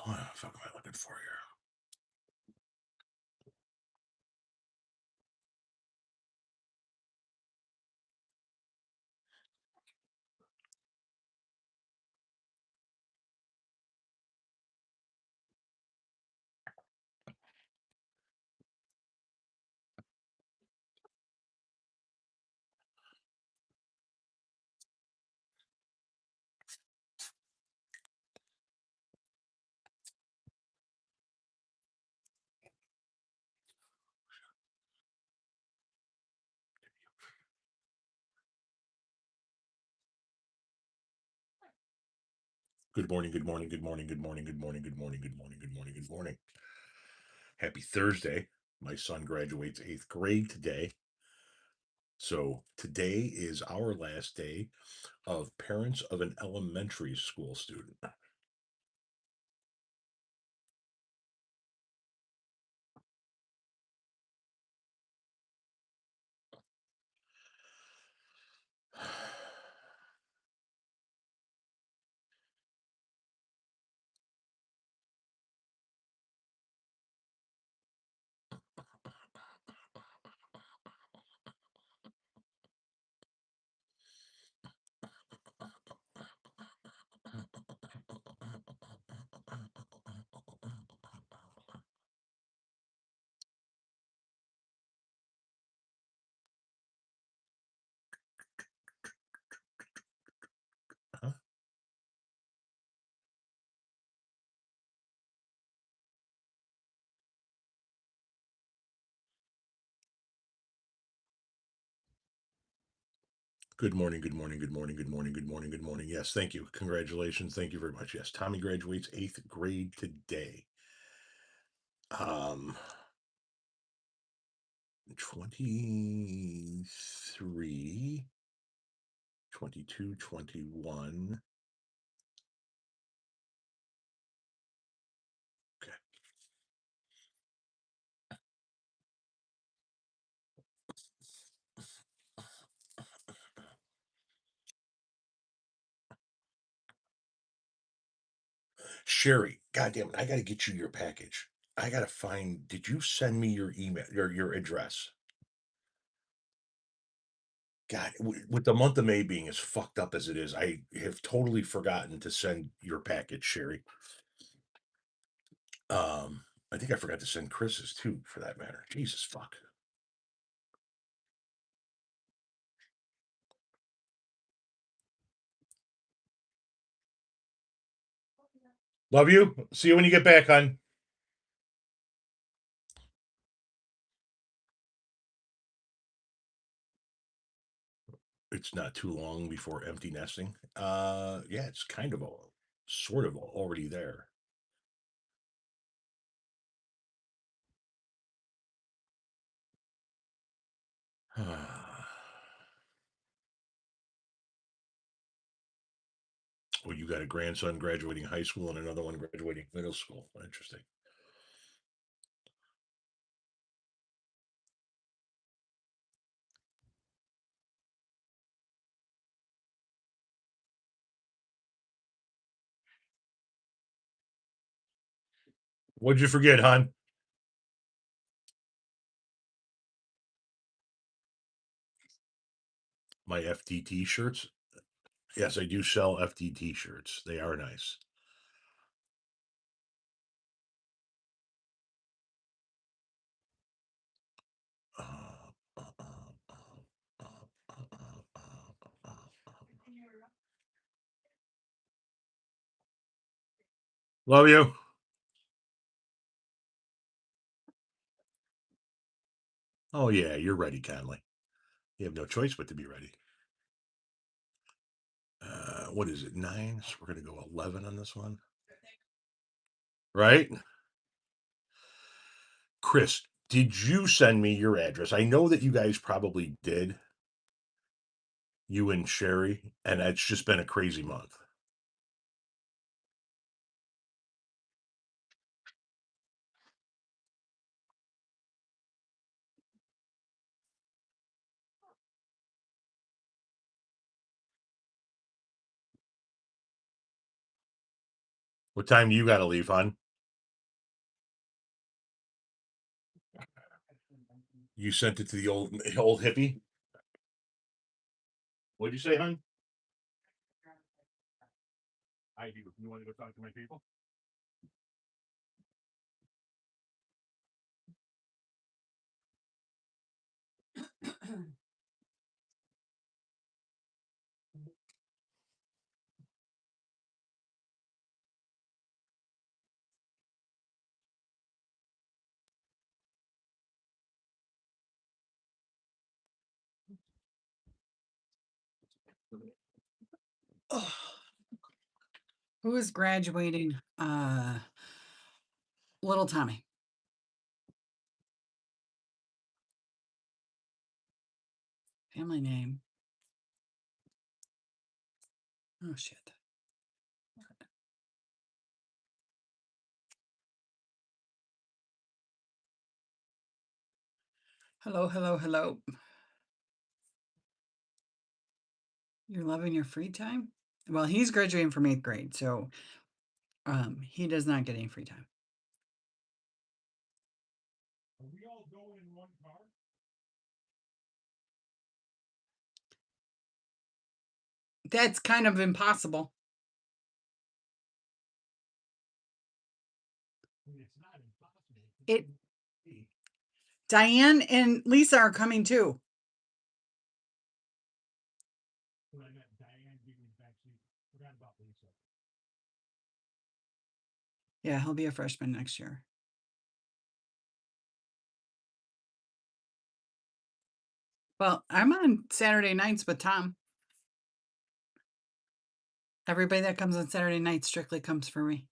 What the fuck am I looking for here? Good morning, good morning, good morning, good morning, good morning, good morning, good morning, good morning, good morning. Happy Thursday. My son graduates 8th grade today. So today is our last day of parents of an elementary school student. Huh? Good morning, good morning, good morning, good morning, good morning, good morning. Yes, thank you. Congratulations. Thank you very much. Yes, Tommy graduates 8th grade today. 23, 22, 21. Okay. Sherry, goddamn it, I gotta get you your package. I gotta find. Did you send me your email, your address? God, with the month of May being as fucked up as it is, I have totally forgotten to send your package, Sherry. I think I forgot to send Chris's too, for that matter. Jesus fuck. Love you. See you when you get back, hon. It's not too long before empty nesting. Yeah, it's kind of sort of already there. Well, you got a grandson graduating high school and another one graduating middle school. Interesting. What'd you forget, hon? My FTT shirts. Yes, I do sell FTT shirts. They are nice. Love you. Oh yeah, you're ready, Conley. You have no choice but to be ready. What is it? 9. So we're gonna go 11 on this one, right? Chris, did you send me your address? I know that you guys probably did. You and Sherry, and it's just been a crazy month. What time do you got to leave, hon? You sent it to the old hippie? What'd you say, hon? I do. You want to go talk to my people? Oh, who is graduating? Little Tommy. Family name. Oh shit. Hello, hello, hello. You're loving your free time? Well, he's graduating from 8th grade, so he does not get any free time. Are we all going in one car? That's kind of impossible. It's not impossible. It Diane and Lisa are coming too. When I met Diane giving me backseat, forgot about Lisa. Yeah, he'll be a freshman next year. Well, I'm on Saturday nights with Tom. Everybody that comes on Saturday night strictly comes for me.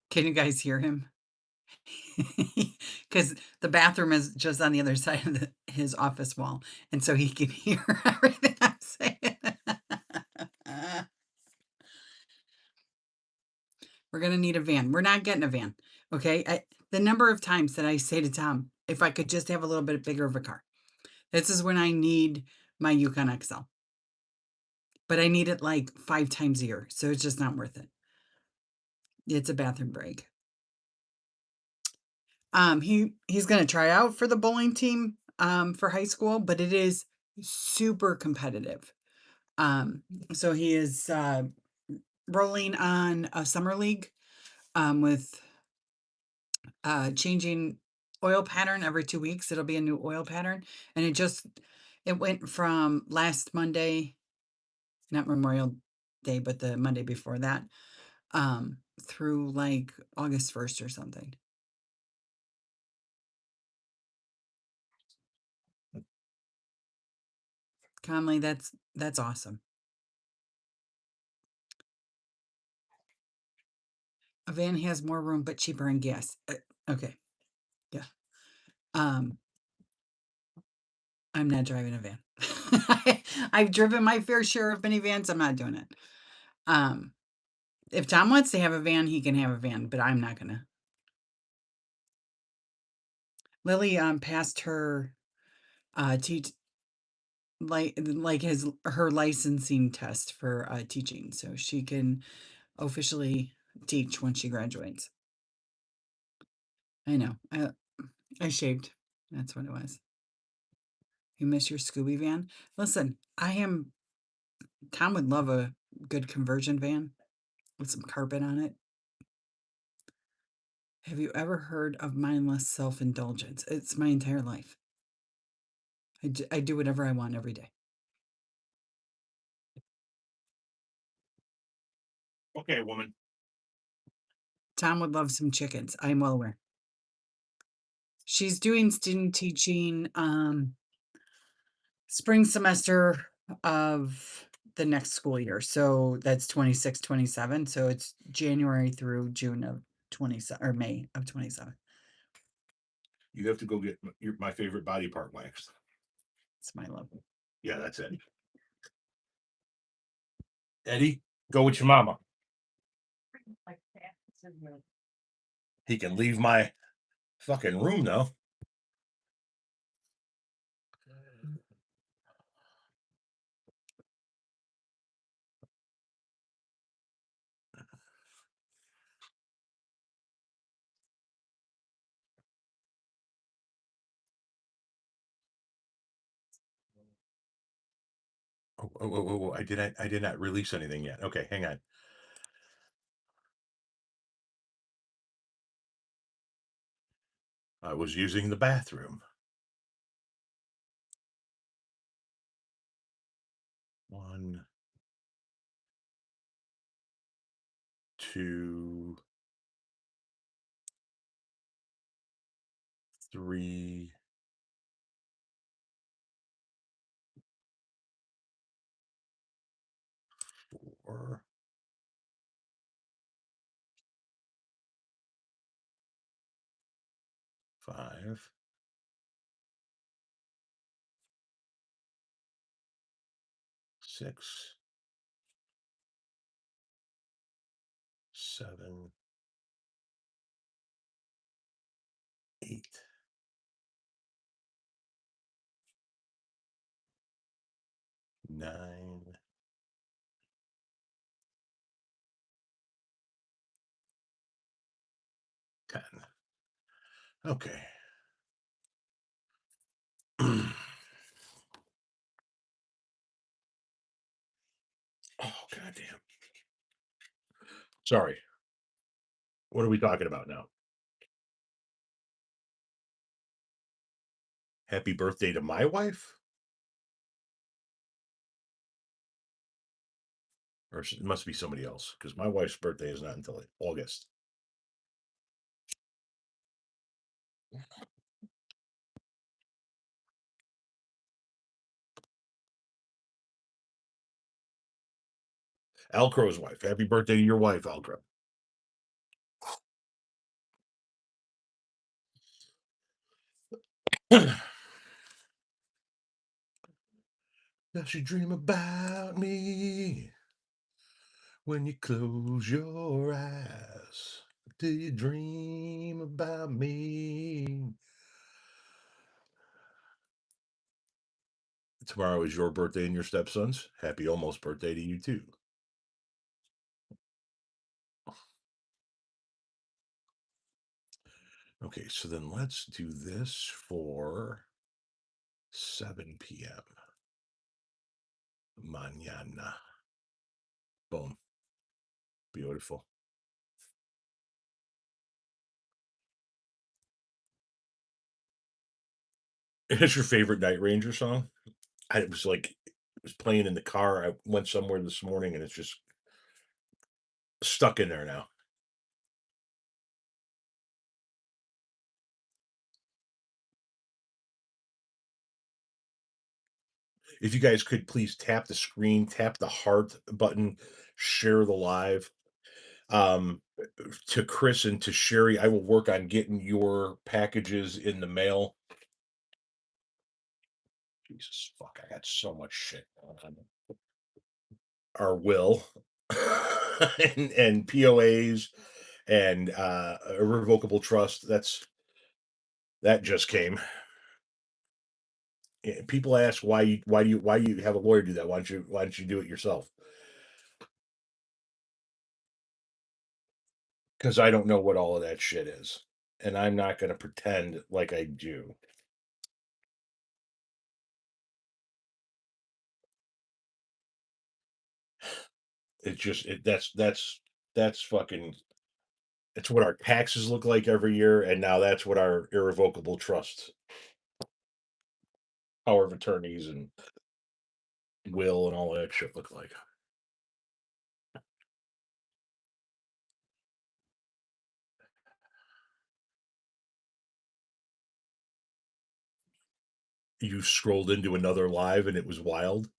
Can you guys hear him? Because the bathroom is just on the other side of his office wall, and so he can hear everything I'm saying. We're going to need a van. We're not getting a van. Okay. The number of times that I say to Tom, if I could just have a little bit bigger of a car, this is when I need my Yukon XL. But I need it like 5 times a year. So it's just not worth it. It's a bathroom break. He's going to try out for the bowling team for high school, but it is super competitive. So he is rolling on a summer league with changing oil pattern every 2 weeks. It'll be a new oil pattern. And it went from last Monday, not Memorial Day, but the Monday before that, through like August 1st or something. Conley, that's awesome. A van has more room but cheaper in gas. Okay. Yeah. I'm not driving a van. I've driven my fair share of minivans. I'm not doing it. If Tom wants to have a van, he can have a van, but I'm not gonna. Lily passed her teach like her licensing test for teaching, so she can officially teach when she graduates. I know. I shaved. That's what it was. You miss your Scooby van? Listen, Tom would love a good conversion van with some carpet on it. Have you ever heard of mindless self-indulgence? It's my entire life. I do whatever I want every day. Okay, woman. Tom would love some chickens. I'm well aware. She's doing student teaching spring semester of the next school year. So that's 26, 27. So it's January through June of 27 or May of 27. You have to go get my favorite body part waxed. It's my love. Yeah, that's it. Eddie, go with your mama. He can leave my fucking room though. Oh, I did not release anything yet. Okay, hang on. I was using the bathroom. 1, 2, 3, 4, 5, 6, 7, 8, 9, 10. Okay. Oh, goddamn. Sorry. What are we talking about now? Happy birthday to my wife? Or it must be somebody else because my wife's birthday is not until August. Alcrow's wife. Happy birthday to your wife, Alcrow. Does you dream about me when you close your eyes? Do you dream about me? Tomorrow is your birthday and your stepson's. Happy almost birthday to you too. Okay, so then let's do this for 7 p.m. Mañana. Boom. Beautiful. Is your favorite Night Ranger song? It was like it was playing in the car. I went somewhere this morning and it's just stuck in there now. If you guys could please tap the screen, tap the heart button, share the live. Um, to Chris and to Sherry, I will work on getting your packages in the mail. Jesus fuck, I got so much shit on our will and POAs and irrevocable trust. That just came. People ask why do you have a lawyer do that? Why don't you do it yourself? Because I don't know what all of that shit is, and I'm not going to pretend like I do. It's just that's fucking. It's what our taxes look like every year, and now that's what our irrevocable trust, power of attorneys, and will and all that shit look like. You scrolled into another live, and it was wild.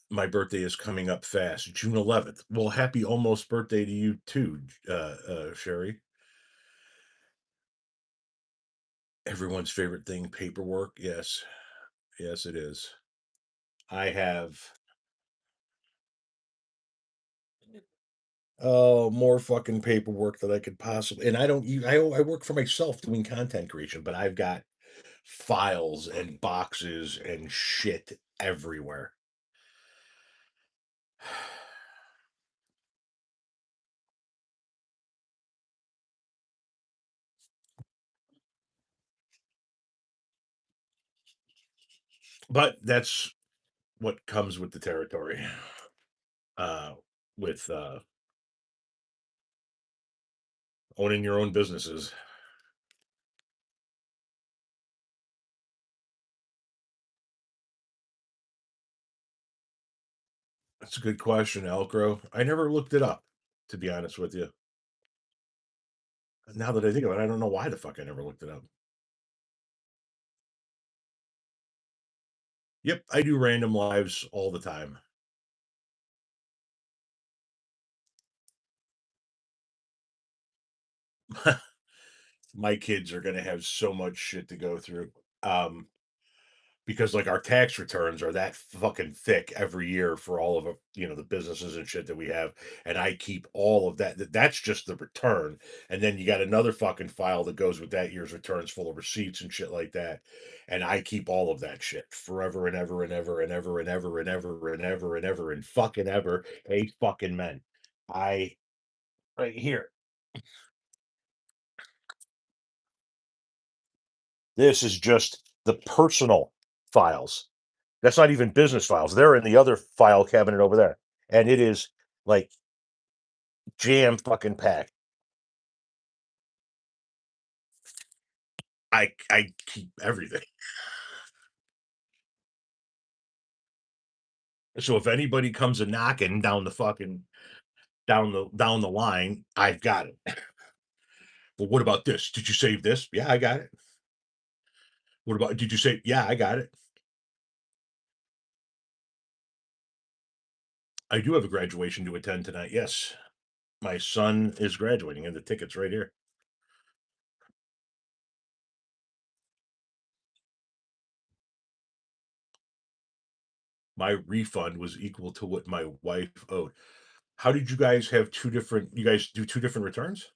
My birthday is coming up fast, June 11th. Well, happy almost birthday to you too, Sherry. Everyone's favorite thing, paperwork. Yes, yes, it is. I have more fucking paperwork that I could possibly, and I don't. I work for myself doing content creation, but I've got files and boxes and shit everywhere. But what comes with the territory. Uh, with owning your own businesses. That's a good question, Elcro. I never looked it up, to be honest with you. Now that I think of it, I don't know why the fuck I never looked it up. Yep, I do random lives all the time. My kids are gonna have so much shit to go through. Because like our tax returns are that fucking thick every year for all of the businesses and shit that we have, and I keep all of that. That's just the return, and then you got another fucking file that goes with that year's returns full of receipts and shit like that, and I keep all of that shit forever and ever and ever and ever and ever and ever and ever and ever and fucking ever. Fucking men. I right here. This is just the personal files. That's not even business files. They're in the other file cabinet over there. And it is like jam fucking packed. I keep everything. So if anybody comes a knocking down the fucking down the line, I've got it. Well, what about this? Did you save this? Yeah, I got it. What about did you say? Yeah, I got it. I do have a graduation to attend tonight. Yes. My son is graduating and the ticket's right here. My refund was equal to what my wife owed. How did you guys have two different you guys do two different returns?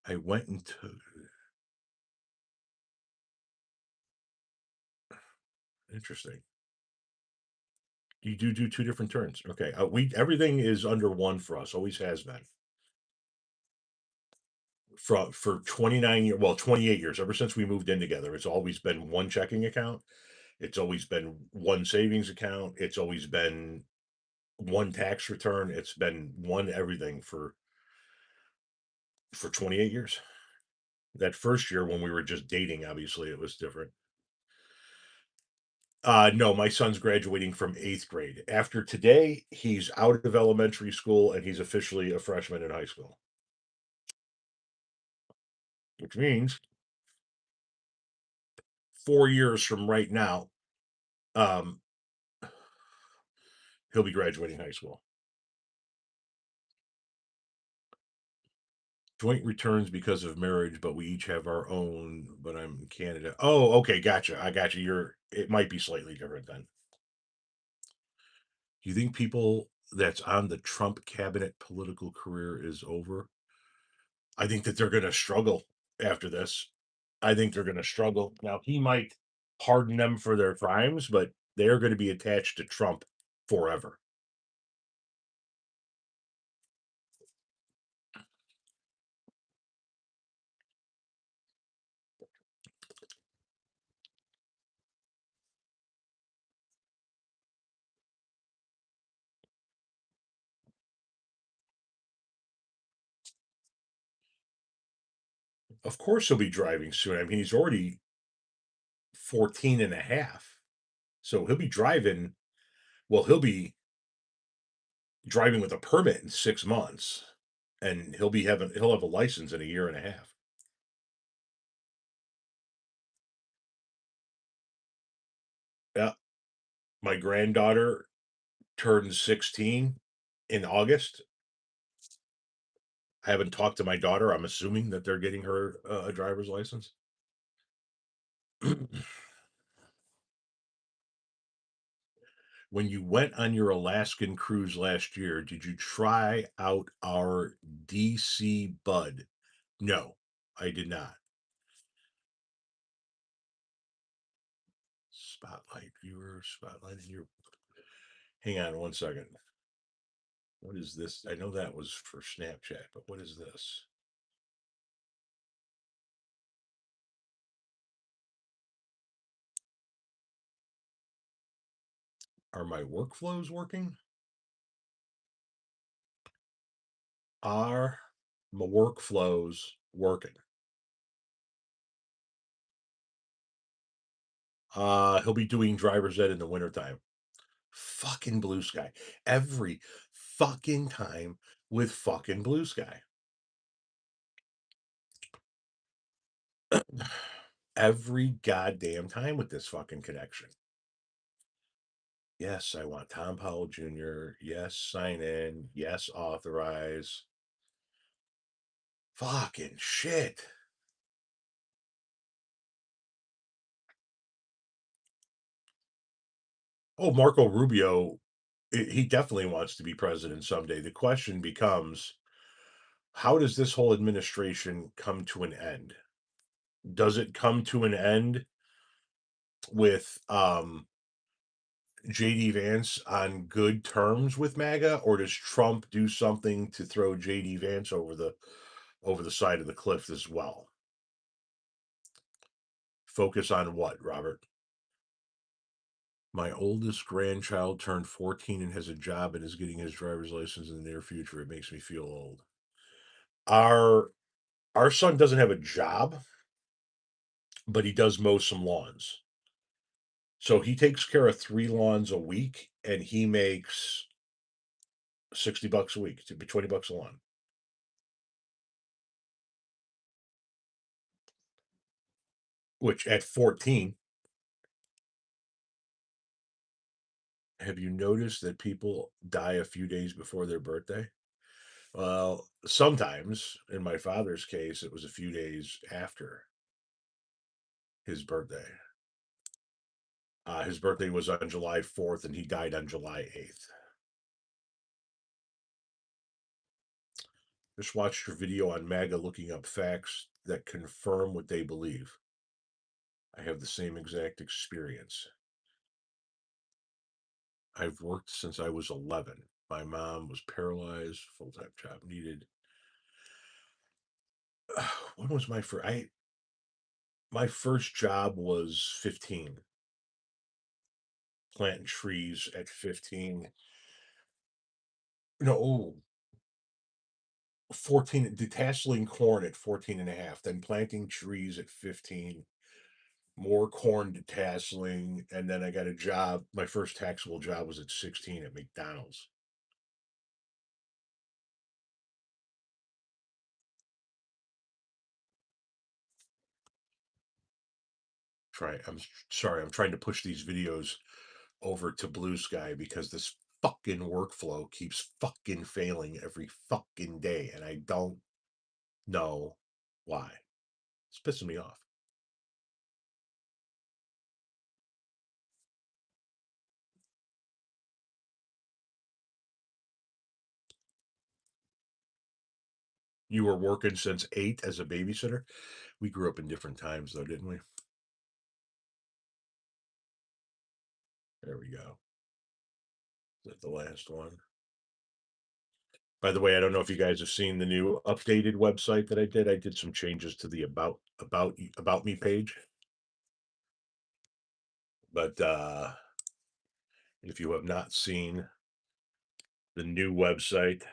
I went into interesting. You do two different turns. Okay. We everything is under one for us. Always has been. For 29 years, well, 28 years, ever since we moved in together, it's always been one checking account. It's always been one savings account. It's always been one tax return. It's been one everything for 28 years. That first year when we were just dating, obviously it was different. No, my son's graduating from 8th grade. After today, he's out of elementary school and he's officially a freshman in high school, which means 4 years from right now, um, he'll be graduating high school. Joint returns because of marriage, but we each have our own. But I'm in Canada. Oh, okay, gotcha. I got you. It might be slightly different then. Do you think people that's on the Trump cabinet political career is over? I think that they're going to struggle after this. I think they're going to struggle. Now, he might pardon them for their crimes, but they're going to be attached to Trump forever. Of course, he'll be driving soon. I mean, he's already 14 and a half. So he'll be driving. Well, he'll be driving with a permit in 6 months, and he'll have a license in a year and a half. Yeah, my granddaughter turned 16 in August. I haven't talked to my daughter. I'm assuming that they're getting her a driver's license. When you went on your Alaskan cruise last year, did you try out our DC Bud? No, I did not. Spotlight viewer, spotlight in your. Hang on one second. What is this? I know that was for Snapchat, but what is this? Are my workflows working? Are my workflows working? He'll be doing driver's ed in the wintertime. Fucking Bluesky. Every fucking time with fucking Bluesky. Every goddamn time with this fucking connection. Yes, I want Tom Powell Jr. Yes, sign in. Yes, authorize. Fucking shit. Oh, Marco Rubio, he definitely wants to be president someday. The question becomes, how does this whole administration come to an end? Does it come to an end with JD Vance on good terms with MAGA, or does Trump do something to throw JD Vance over the side of the cliff as well? Focus on what, Robert? My oldest grandchild turned 14 and has a job and is getting his driver's license in the near future. It makes me feel old. Our our son doesn't have a job, but he does mow some lawns. So he takes care of 3 lawns a week and he makes $60 a week, to be $20 a lawn. Which at 14, have you noticed that people die a few days before their birthday? Well, sometimes in my father's case, it was a few days after his birthday. His birthday was on July 4th and he died on July 8th. Just watched your video on MAGA looking up facts that confirm what they believe. I have the same exact experience. I've worked since I was 11. My mom was paralyzed, full time job needed. When was my first? My first job was 15. Planting trees at 15. No, 14, detasseling corn at 14 and a half, then planting trees at 15, more corn detasseling, and then I got a job. My first taxable job was at 16 at McDonald's. I'm sorry, I'm trying to push these videos over to Bluesky because this fucking workflow keeps fucking failing every fucking day, and I don't know why. It's pissing me off. You were working since 8 as a babysitter. We grew up in different times, though, didn't we? There we go. Is that the last one? By the way, I don't know if you guys have seen the new updated website that I did. I did some changes to the about me page. But if you have not seen the new website,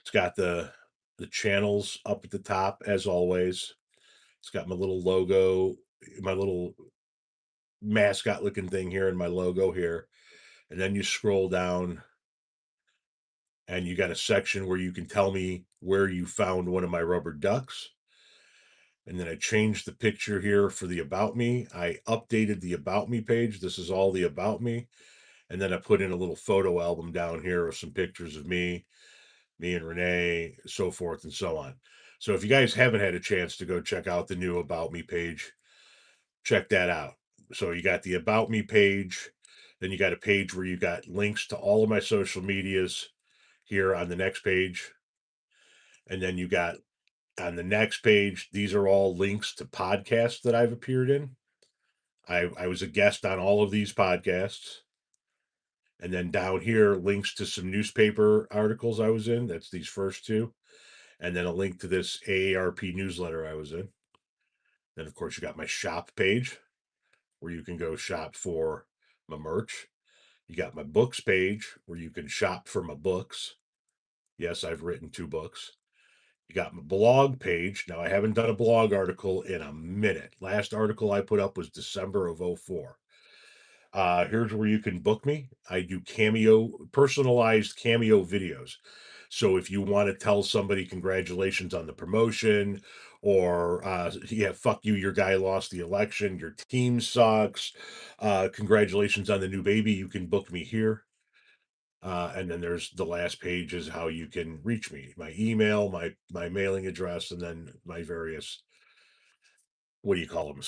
it's got the channels up at the top as always. It's got my little logo, my little mascot looking thing here, and my logo here. And then you scroll down and you got a section where you can tell me where you found one of my rubber ducks. And then I changed the picture here for the about me. I updated the about me page. This is all the about me. And then I put in a little photo album down here of some pictures of me and Renee, so forth and so on. So if you guys haven't had a chance to go check out the new about me page, check that out. So you got the about me page, then you got a page where you got links to all of my social medias here on the next page. And then you got on the next page, these are all links to podcasts that I've appeared in. I was a guest on all of these podcasts. And then down here, links to some newspaper articles I was in. That's these first two. And then a link to this AARP newsletter I was in. Then, of course, you got my shop page. where you can go shop for my merch. You got my books page where you can shop for my books. Yes, I've written 2 books. You got my blog page. Now, I haven't done a blog article in a minute. Last article I put up was December of '04. Here's where you can book me. I do personalized cameo videos. So if you want to tell somebody congratulations on the promotion, or yeah, fuck you, your guy lost the election, your team sucks, congratulations on the new baby, you can book me here. And then there's the last page is how you can reach me, my email, my mailing address, and then my various, what do you call them,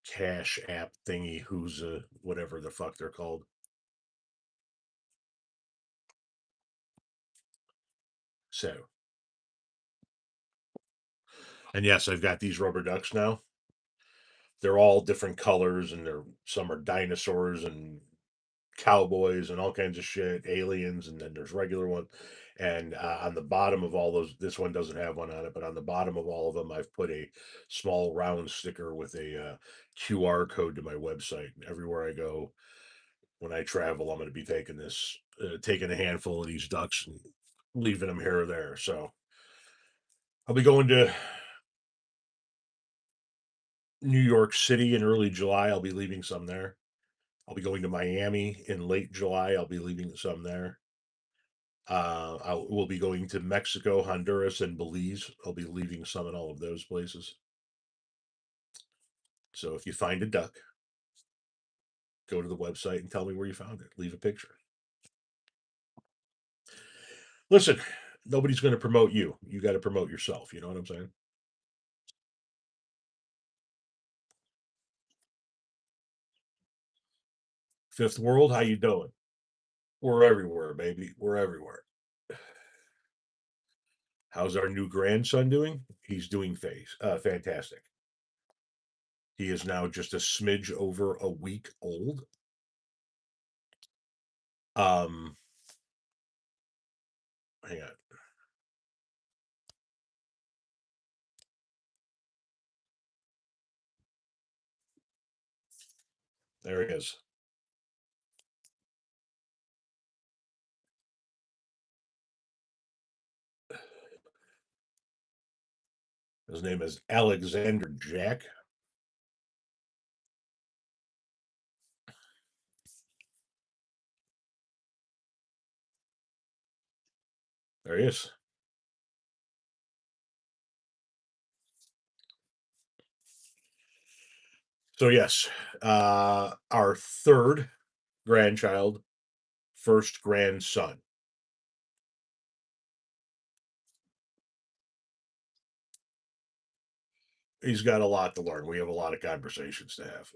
cash app thingy, who's whatever the fuck they're called. So, and yes, I've got these rubber ducks now. They're all different colors, and they're some are dinosaurs and cowboys and all kinds of shit, aliens, and then there's regular one. And on the bottom of all those, this one doesn't have one on it, but on the bottom of all of them, I've put a small round sticker with a QR code to my website. And everywhere I go, when I travel, I'm going to be taking a handful of these ducks and leaving them here or there. So I'll be going to New York City in early July. I'll be leaving some there. I'll be going to Miami in late July. I'll be leaving some there. We'll be going to Mexico, Honduras, and Belize. I'll be leaving some in all of those places. So if you find a duck, go to the website and tell me where you found it. Leave a picture. Listen, nobody's going to promote you. You got to promote yourself. You know what I'm saying? Fifth World, how you doing? We're everywhere, baby. We're everywhere. How's our new grandson doing? He's doing fantastic. He is now just a smidge over a week old. Um, Hang on. There he is. His name is Alexander Jack. There he is. So yes, our third grandchild, first grandson. He's got a lot to learn. We have a lot of conversations to have.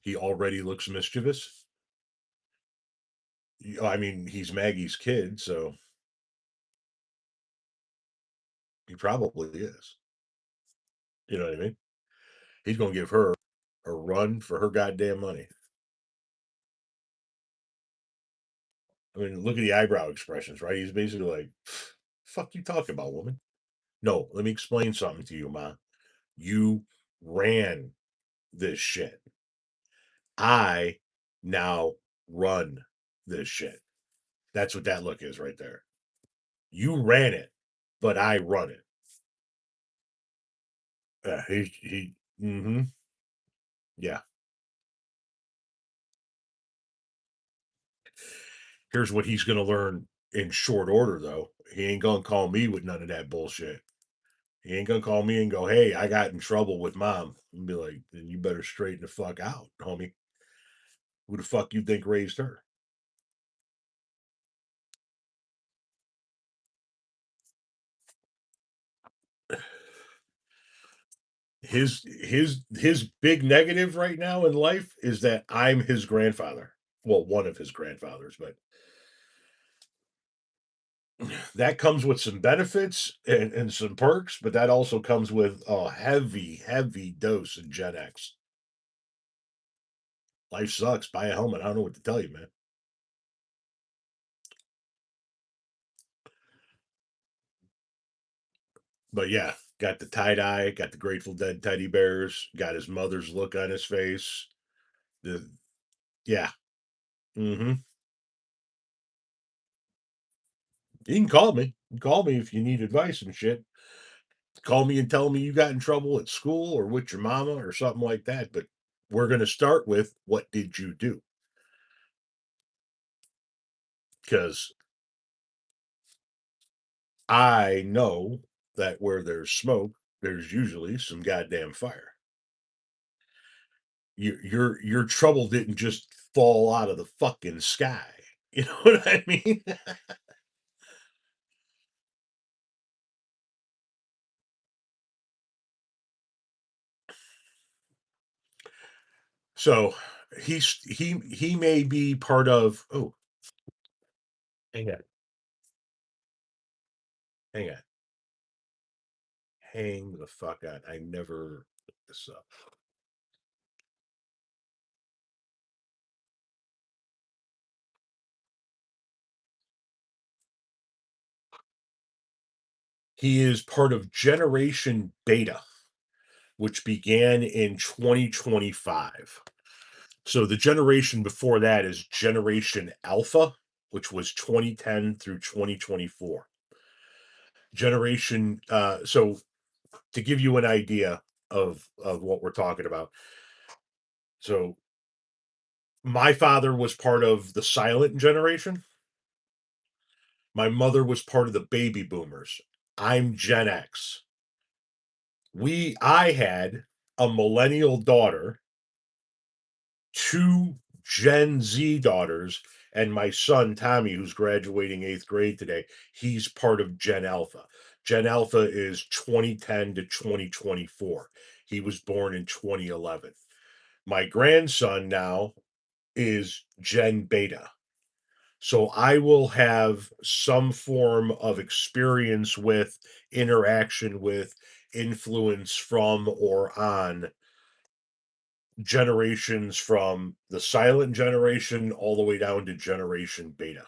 He already looks mischievous. I mean, he's Maggie's kid, so he probably is. You know what I mean? He's gonna give her a run for her goddamn money. I mean, look at the eyebrow expressions, right? He's basically like, "Fuck you talking about, woman?" No, let me explain something to you, ma. You ran this shit. I now run this shit. That's what that look is right there. You ran it, but I run it. Mm-hmm. Yeah. Here's what he's gonna learn in short order, though. He ain't gonna call me with none of that bullshit. He ain't gonna call me and go, "Hey, I got in trouble with mom." And be like, "Then you better straighten the fuck out, homie. Who the fuck you think raised her?" His big negative right now in life is that I'm his grandfather. Well, one of his grandfathers, but that comes with some benefits and some perks, but that also comes with a heavy dose of Gen X. Life sucks. Buy a helmet. I don't know what to tell you, man. But yeah, got the tie dye, got the Grateful Dead teddy bears, got his mother's look on his face. The yeah. Mm-hmm. You can call me. You can call me if you need advice and shit. Call me and tell me you got in trouble at school or with your mama or something like that. But we're gonna start with what did you do? Because I know that where there's smoke, there's usually some goddamn fire. Your trouble didn't just fall out of the fucking sky. You know what I mean? So he may be part of. Oh, hang on, hang on, hang the fuck on. I never looked this up. He is part of Generation Beta, which began in 2025. So the generation before that is Generation Alpha, which was 2010 through 2024. So to give you an idea of what we're talking about. So my father was part of the silent generation. My mother was part of the baby boomers. I'm Gen X. I had a millennial daughter, two Gen Z daughters, and my son Tommy, who's graduating 8th grade today. He's part of Gen Alpha. Gen Alpha is 2010 to 2024. He was born in 2011. My grandson now is Gen Beta. So I will have some form of experience with, interaction with, influence from, or on generations from the silent generation all the way down to Generation Beta.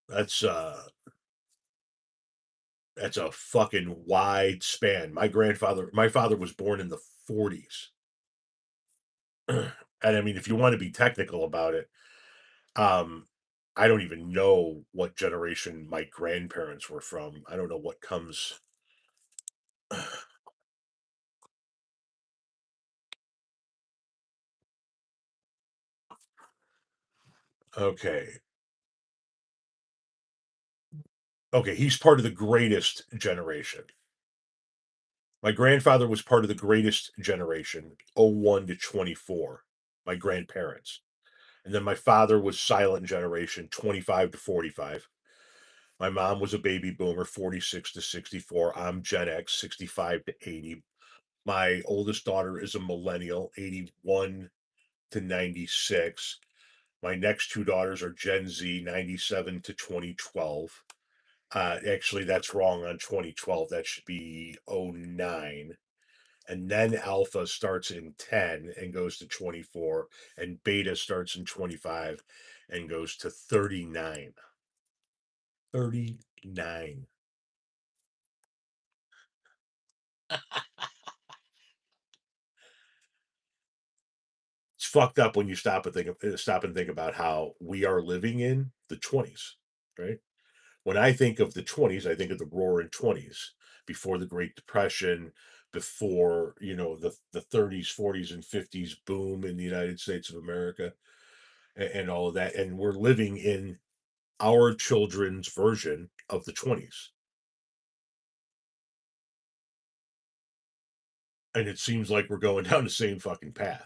That's uh that's a fucking wide span. My father was born in the 40s. And I mean, if you want to be technical about it, um I don't even know what generation my grandparents were from. I don't know what comes. Okay. Okay, he's part of the greatest generation. My grandfather was part of the greatest generation, 01 to 24, my grandparents. And then my father was silent generation, 25 to 45. My mom was a baby boomer, 46 to 64. I'm Gen X, 65 to 80. My oldest daughter is a millennial, 81 to 96. My next two daughters are Gen Z, 97 to 2012. Actually, that's wrong on 2012. That should be '09. And then alpha starts in 10 and goes to 24, and beta starts in 25 and goes to 39. 39. It's fucked up when you stop and think about how we are living in the 20s, right? When I think of the 20s, I think of the roaring 20s, before the Great Depression, before, the 30s, 40s, and 50s boom in the United States of America, and all of that. And we're living in our children's version of the 20s. And it seems like we're going down the same fucking path.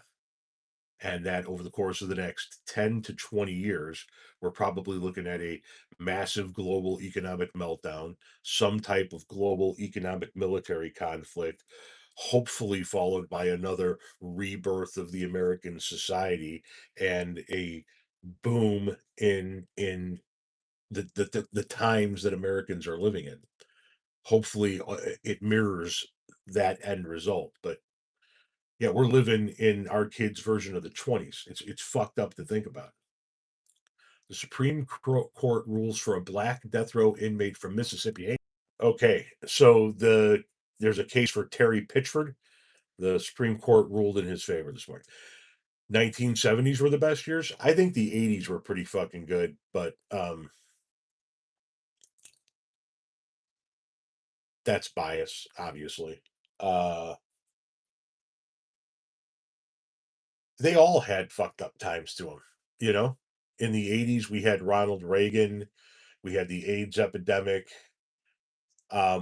And that over the course of the next 10 to 20 years, we're probably looking at a massive global economic meltdown, some type of global economic military conflict, hopefully followed by another rebirth of the American society and a boom in the times that Americans are living in. Hopefully, it mirrors that end result. But yeah, we're living in our kids' version of the 20s. It's fucked up to think about. The Supreme Court rules for a black death row inmate from Mississippi. Okay, so there's a case for Terry Pitchford. The Supreme Court ruled in his favor this morning. 1970s were the best years. I think the 80s were pretty fucking good, but that's bias, obviously. Uh, they all had fucked up times to them, you know. In the 80s, we had Ronald Reagan, we had the AIDS epidemic,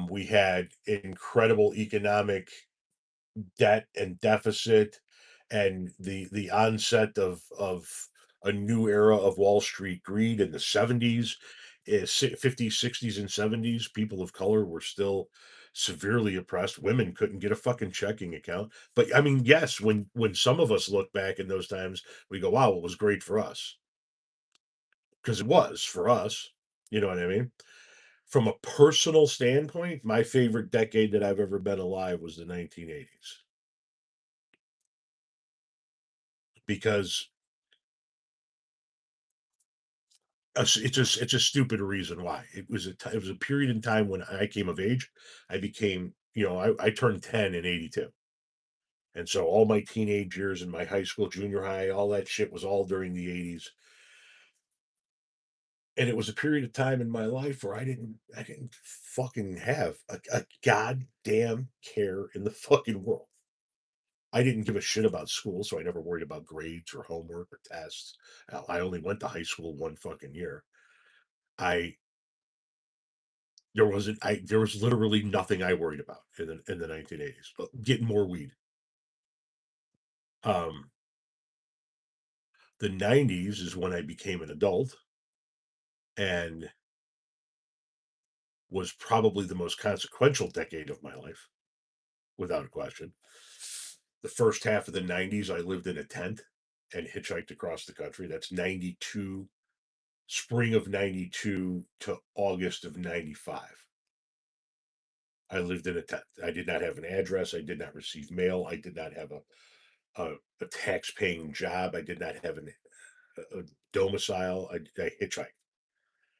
we had incredible economic debt and deficit, and the onset of a new era of Wall Street greed in the 70s, 50s, 60s, and 70s. People of color were still severely oppressed. Women couldn't get a fucking checking account. But I mean, yes, when some of us look back in those times, we go, "Wow, it was great for us," because it was for us. You know what I mean? From a personal standpoint, my favorite decade that I've ever been alive was the 1980s because it's a stupid reason why. It was a period in time when I came of age. I became, I turned 10 in 82. And so all my teenage years and my high school, junior high, all that shit was all during the 80s. And it was a period of time in my life where I didn't fucking have a goddamn care in the fucking world. I didn't give a shit about school, so I never worried about grades or homework or tests. I only went to high school one fucking year. I there was literally nothing I worried about in the 1980s. But getting more weed. Um, the 90s is when I became an adult and was probably the most consequential decade of my life, without a question. The first half of the 90s, I lived in a tent and hitchhiked across the country. That's 92, spring of 92 to August of 95. I lived in a tent. I did not have an address. I did not receive mail. I did not have a tax paying job. I did not have a domicile. I hitchhiked.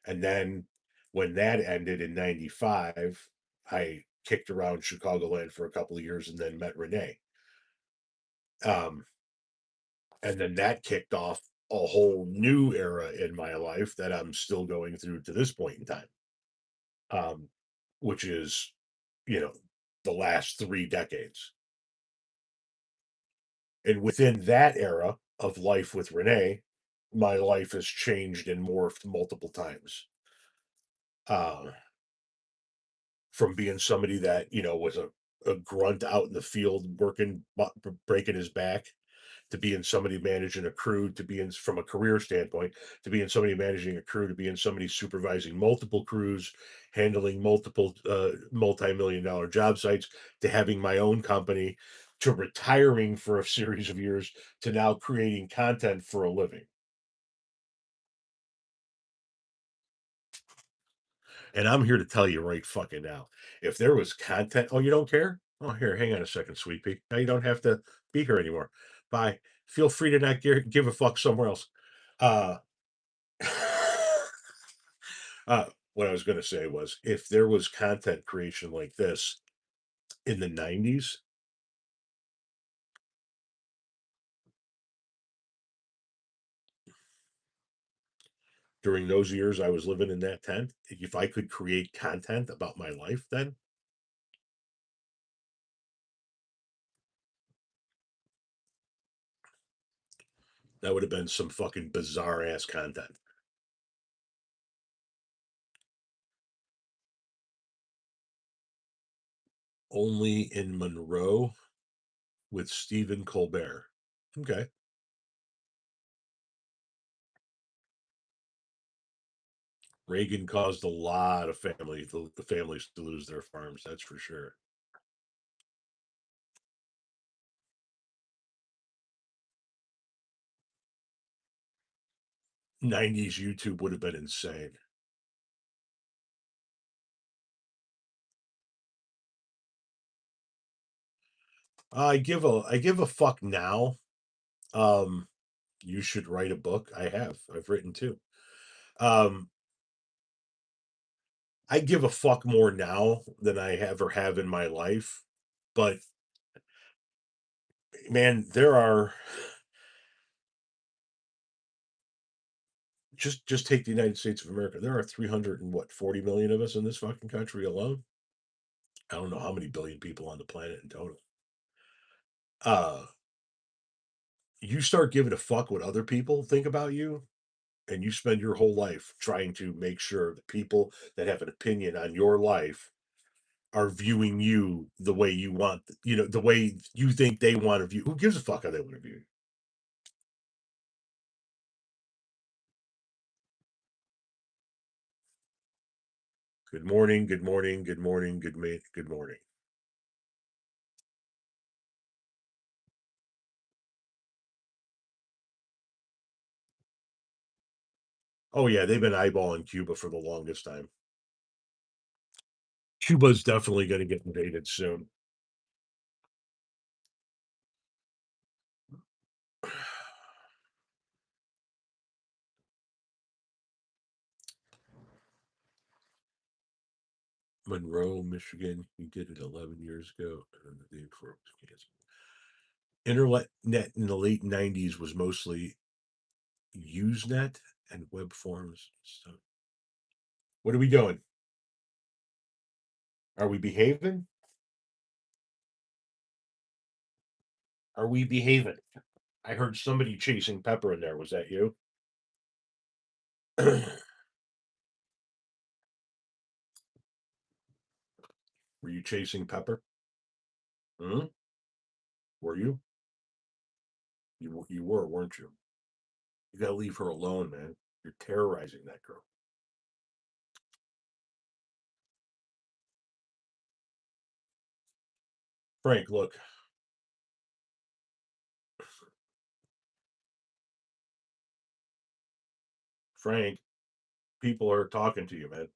And then when that ended in 95, I kicked around Chicagoland for a couple of years and then met Renee. Um, and then that kicked off a whole new era in my life that I'm still going through to this point in time, um, which is, you know, the last 3 decades. And within that era of life with Renee, my life has changed and morphed multiple times. Uh, from being somebody that, was a grunt out in the field working, breaking his back, to being somebody managing a crew, to being, from a career standpoint, to being somebody managing a crew, to being somebody supervising multiple crews, handling multiple multi-million dollar job sites, to having my own company, to retiring for a series of years, to now creating content for a living. And I'm here to tell you right fucking now, if there was content, oh, you don't care? Oh, here, hang on a second, sweet pea. Now you don't have to be here anymore. Bye. Feel free to not give a fuck somewhere else. Uh, uh, what I was going to say was, if there was content creation like this in the 90s, during those years I was living in that tent, if I could create content about my life, then that would have been some fucking bizarre ass content. Only in Monroe with Stephen Colbert. Okay. Reagan caused a lot of the families to lose their farms. That's for sure. 90s YouTube would have been insane. I give a fuck now. Um, you should write a book. I've written two. Um, I give a fuck more now than I ever have in my life. But man, there are just take the United States of America. There are 300 and what 40 million of us in this fucking country alone. I don't know how many billion people on the planet in total. Uh, you start giving a fuck what other people think about you, and you spend your whole life trying to make sure the people that have an opinion on your life are viewing you the way you want, the way you think they want to view. Who gives a fuck how they want to view you? Good morning, good morning, good morning, good morning. Oh yeah, they've been eyeballing Cuba for the longest time. Cuba's definitely going to get invaded soon. Monroe, Michigan. He did it 11 years ago, and the day before it was canceled. Internet in the late 90s was mostly Usenet and web forms. So, what are we doing? Are we behaving? Are we behaving? I heard somebody chasing Pepper in there. Was that you? Were you chasing Pepper? Hmm? Were you? You were, weren't you? You gotta leave her alone, man. You're terrorizing that girl. Frank, look, Frank, people are talking to you, man.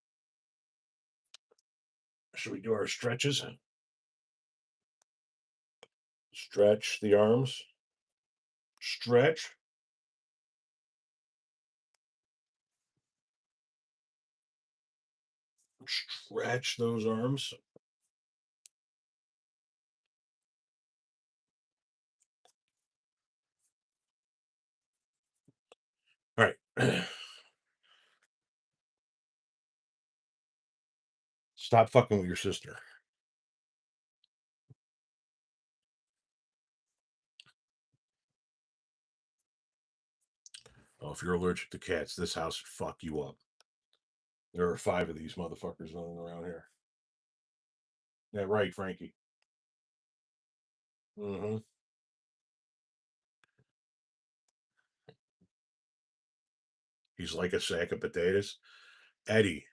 Should we do our stretches? Stretch the arms. Stretch. Stretch those arms. All right. Stop fucking with your sister. Oh, if you're allergic to cats, this house would fuck you up. There are 5 of these motherfuckers running around here. Yeah, right, Frankie. Hmm. He's like a sack of potatoes. Eddie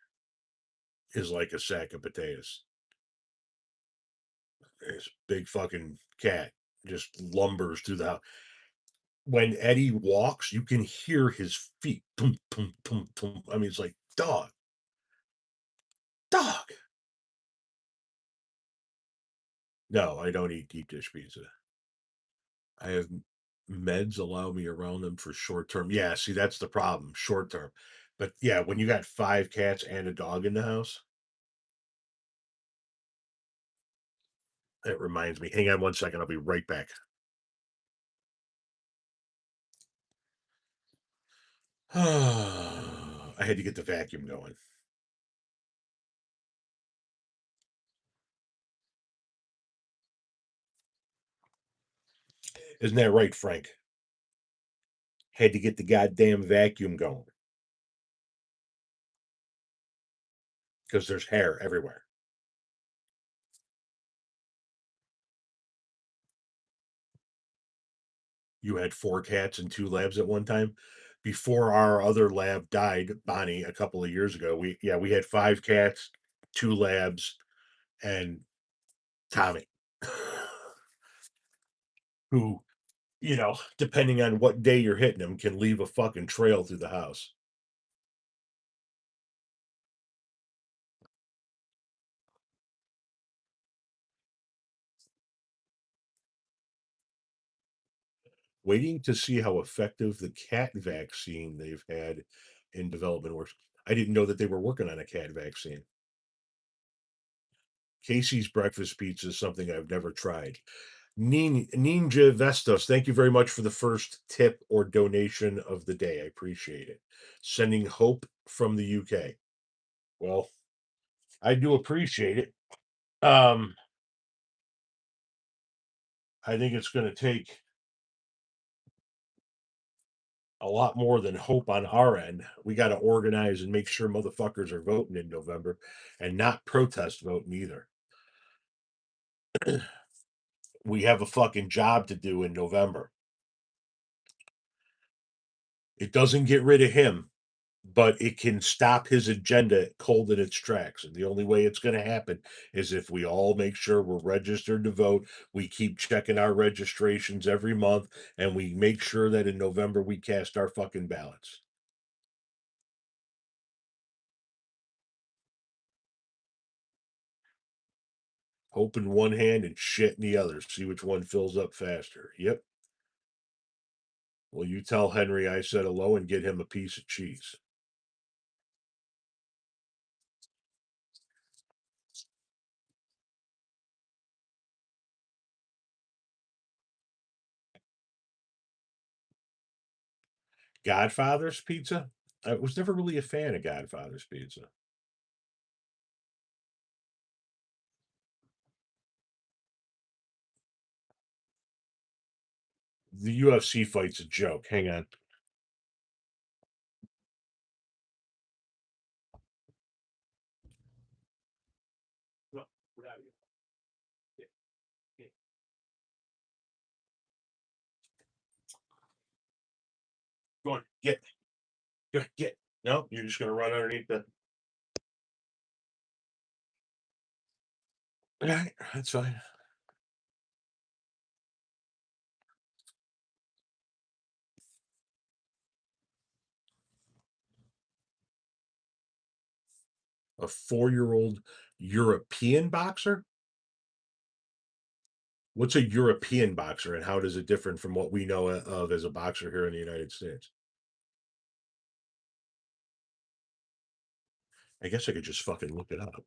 is like a sack of potatoes. This big fucking cat just lumbers through the house. When Eddie walks, you can hear his feet. Boom, boom, boom, boom. I mean, it's like, dog, dog. No, I don't eat deep dish pizza. I have meds allow me around them for short term. Yeah, see, that's the problem, short term. But yeah, when you got 5 cats and a dog in the house, it reminds me. Hang on 1 second. I'll be right back. I had to get the vacuum going. Isn't that right, Frank? Had to get the goddamn vacuum going because there's hair everywhere. You had 4 cats and 2 labs at one time. Before our other lab died, Bonnie, a couple of years ago, we had 5 cats, 2 labs, and Tommy, who, depending on what day you're hitting him, can leave a fucking trail through the house. Waiting to see how effective the cat vaccine they've had in development works. I didn't know that they were working on a cat vaccine. Casey's breakfast pizza is something I've never tried. Ninja Vestos, thank you very much for the first tip or donation of the day. I appreciate it. Sending hope from the UK. Well, I do appreciate it. I think it's going to take a lot more than hope on our end. We got to organize and make sure motherfuckers are voting in November and not protest voting either. We have a fucking job to do in November. It doesn't get rid of him, but it can stop his agenda cold in its tracks. And the only way it's going to happen is if we all make sure we're registered to vote. We keep checking our registrations every month, and we make sure that in November we cast our fucking ballots. Hope in one hand and shit in the other. See which one fills up faster. Yep. Well, you tell Henry I said hello and get him a piece of cheese. Godfather's pizza? I was never really a fan of Godfather's pizza. The UFC fight's a joke. Hang on. Go on, get. No, you're just gonna run underneath the. All right, that's fine. A 4-year-old European boxer? What's a European boxer, and how does it differ from what we know of as a boxer here in the United States? I guess I could just fucking look it up.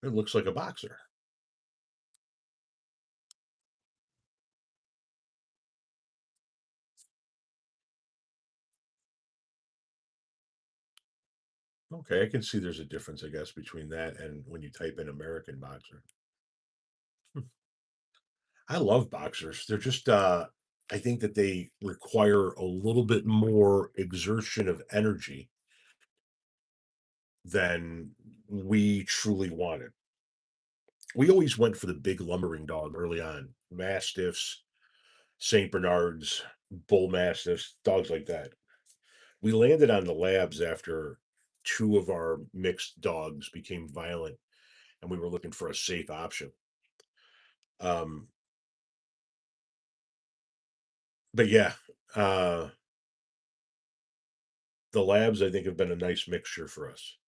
It looks like a boxer. Okay, I can see there's a difference, I guess, between that and when you type in American boxer. I love boxers. They're just I think that they require a little bit more exertion of energy than we truly wanted. We always went for the big lumbering dog early on. Mastiffs, St. Bernards, Bull Mastiffs, dogs like that. We landed on the labs after two of our mixed dogs became violent and we were looking for a safe option. Um, but yeah, uh, the labs I think have been a nice mixture for us.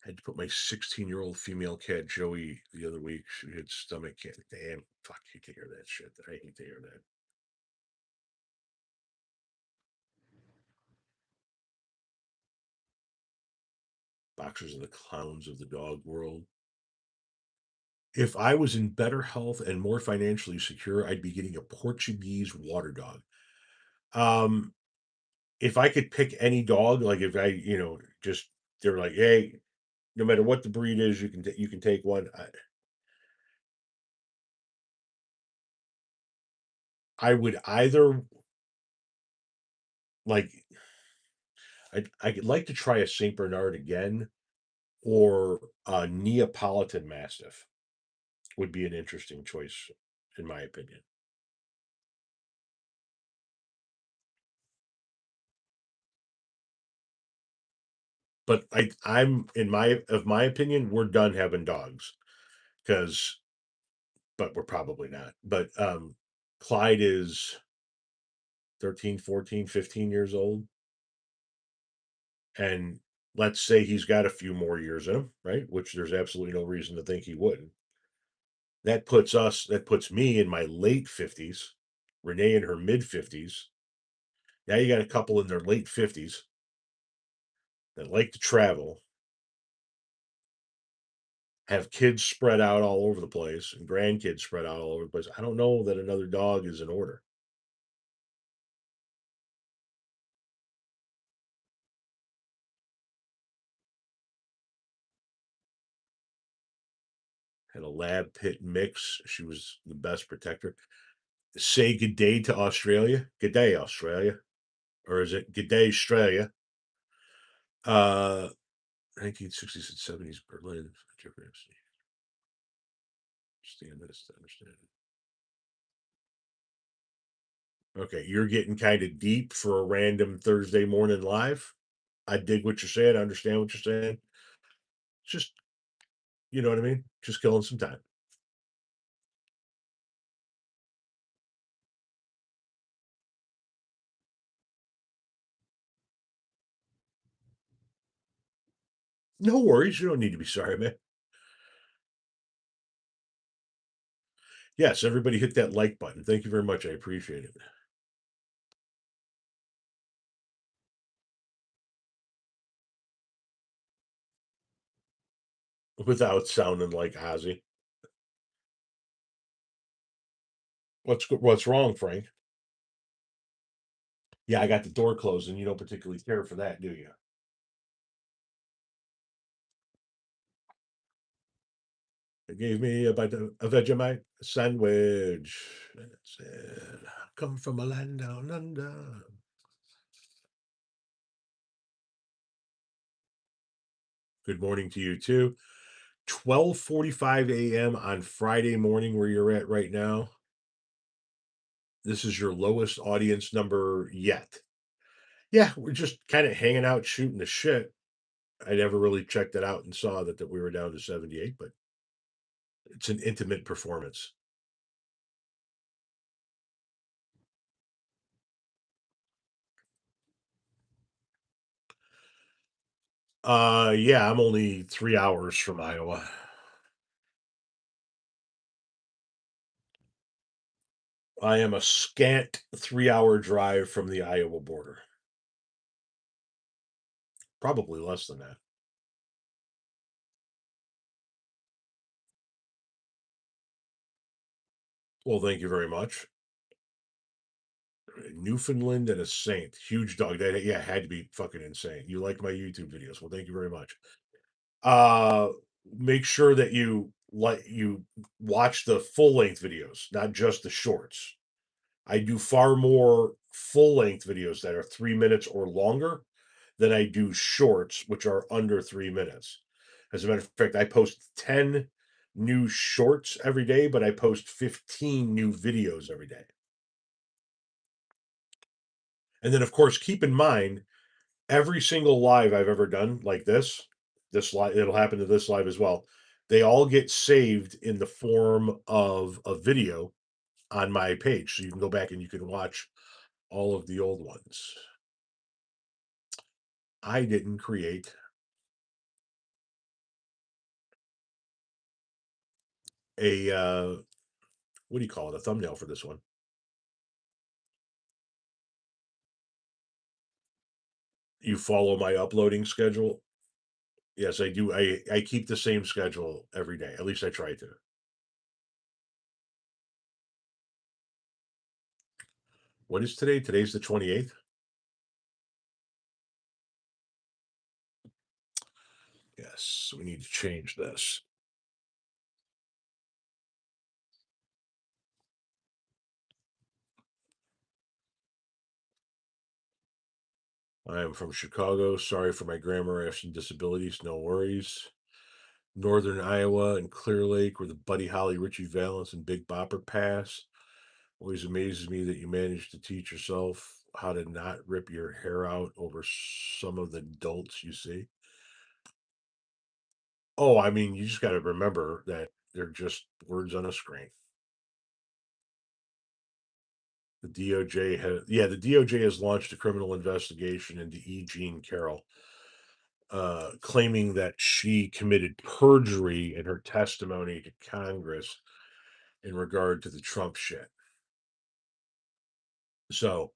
I had to put my 16-year-old female cat Joey the other week. She had stomach cancer. Damn, fuck, I hate to hear that shit. I hate to hear that. Boxers are the clowns of the dog world. If I was in better health and more financially secure, I'd be getting a Portuguese water dog. Um, if I could pick any dog, like if I, just they're like, hey, no matter what the breed is, you can take one. I would either like I'd like to try a Saint Bernard again, or a Neapolitan Mastiff would be an interesting choice, in my opinion. But I'm in my opinion, we're done having dogs because, but we're probably not. But Clyde is 13, 14, 15 years old, and let's say he's got a few more years in him, right? Which there's absolutely no reason to think he wouldn't. That puts me in my late 50s, Renee in her mid 50s. Now you got a couple in their late 50s that like to travel, have kids spread out all over the place and grandkids spread out all over the place. I don't know that another dog is in order. Had a lab pit mix. She was the best protector. Say good day to Australia. Good day, Australia. Or is it good day, Australia? 1960s and 70s Berlin. Understand this, understand. Okay, you're getting kind of deep for a random Thursday morning live. I dig what you're saying. I understand what you're saying. Just, you know what I mean? Just killing some time. No worries. You don't need to be sorry, man. Yes, everybody hit that like button. Thank you very much. I appreciate it. Without sounding like Ozzy. What's wrong, Frank? Yeah, I got the door closed, and you don't particularly care for that, do you? They gave me a Vegemite sandwich. It said, "Come from a land down under." Good morning to you too. 12:45 a.m. on Friday morning, where you're at right now. This is your lowest audience number yet. Yeah, we're just kind of hanging out, shooting the shit. I never really checked it out and saw that we were down to 78, but it's an intimate performance. Yeah, I'm only 3 hours from Iowa. I am a scant 3 hour drive from the Iowa border. Probably less than that. Well, thank you very much. Newfoundland and a Saint, huge dog. That, yeah, had to be fucking insane. You like my YouTube videos? Well, thank you very much. Uh, make sure that you watch the full length videos, not just the shorts. I do far more full length videos that are 3 minutes or longer than I do shorts, which are under 3 minutes. As a matter of fact, I post 10 new shorts every day, but I post 15 new videos every day. And then, of course, keep in mind every single live I've ever done like this live, it'll happen to this live as well. They all get saved in the form of a video on my page. So you can go back and you can watch all of the old ones. I didn't create a what do you call it? A thumbnail for this one. You follow my uploading schedule. Yes, I do. I keep the same schedule every day. At least I try to. What is today? Today's the 28th. Yes, we need to change this. I am from Chicago. Sorry for my grammar. I have some disabilities. No worries. Northern Iowa and Clear Lake, where the Buddy Holly, Richie Valens, and Big Bopper pass. Always amazes me that you managed to teach yourself how to not rip your hair out over some of the dolts you see. Oh, I mean, you just got to remember that they're just words on a screen. The DOJ the DOJ has launched a criminal investigation into E. Jean Carroll, claiming that she committed perjury in her testimony to Congress in regard to the Trump shit. So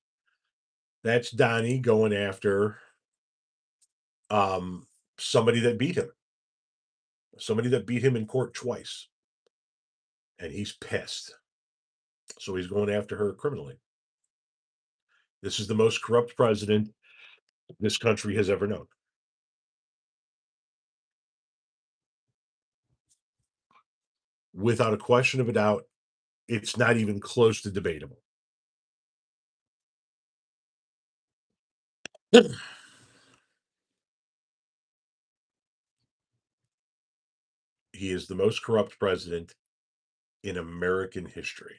that's Donnie going after um somebody that beat him, somebody that beat him in court twice, and he's pissed. So he's going after her criminally. This is the most corrupt president this country has ever known. Without a question of a doubt, it's not even close to debatable. He is the most corrupt president in American history.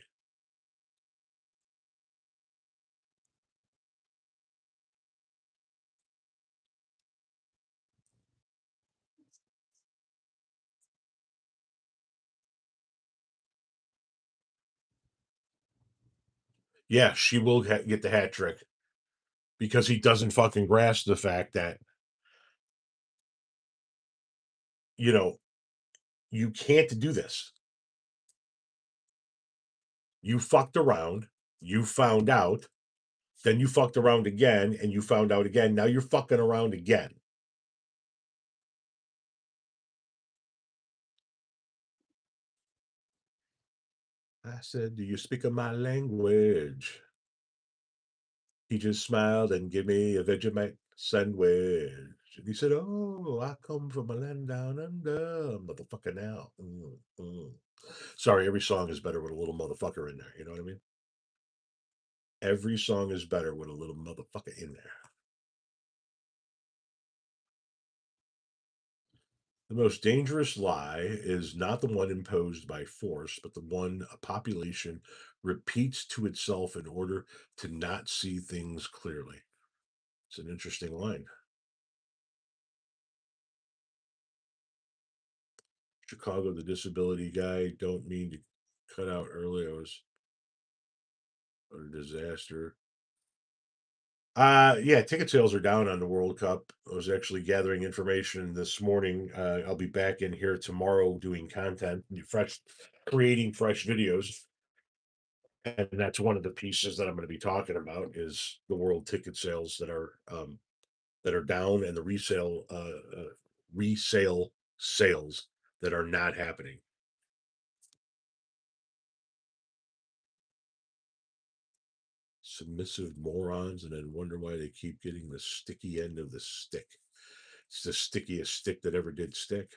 Yeah, she will get the hat trick because he doesn't fucking grasp the fact that, you know, you can't do this. You fucked around, you found out, then you fucked around again, and you found out again. Now you're fucking around again. I said, "Do you speak of my language?" He just smiled and gave me a Vegemite sandwich. And he said, "Oh, I come from a land down under, motherfucker now." Sorry, every song is better with a little motherfucker in there. You know what I mean? Every song is better with a little motherfucker in there. The most dangerous lie is not the one imposed by force, but the one a population repeats to itself in order to not see things clearly. It's an interesting line. Chicago, the disability guy, don't mean to cut out earlios or disaster. Yeah, ticket sales are down on the World Cup. I was actually gathering information this morning. I'll be back in here tomorrow doing content, fresh, creating fresh videos, and that's one of the pieces that I'm going to be talking about is the world ticket sales that are down and the resale sales that are not happening. Submissive morons, and then wonder why they keep getting the sticky end of the stick. It's the stickiest stick that ever did stick.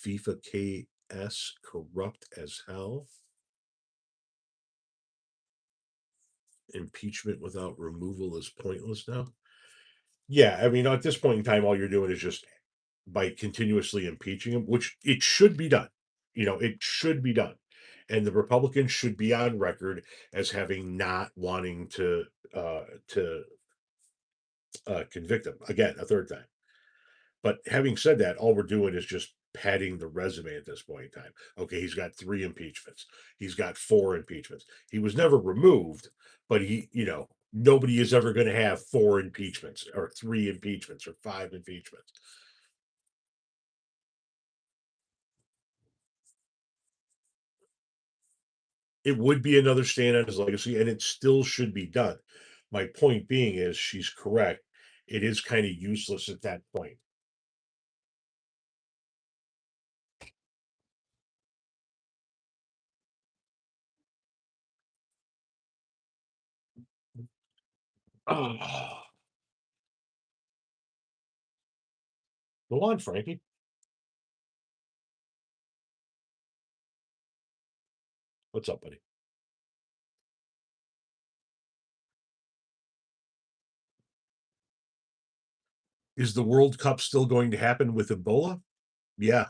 FIFA KS corrupt as hell. Impeachment without removal is pointless now. Yeah, I mean, at this point in time, all you're doing is just by continuously impeaching him, which it should be done. It should be done. And the Republicans should be on record as having not wanting to convict him again a third time. But having said that, all we're doing is just padding the resume at this point in time. Okay, he's got 3 impeachments. He's got 4 impeachments. He was never removed, but nobody is ever going to have 4 impeachments or 3 impeachments or 5 impeachments. It would be another stand on his legacy, and it still should be done. My point being is she's correct. It is kind of useless at that point. Oh, go on, Frankie. What's up, buddy? Is the World Cup still going to happen with Ebola? Yeah.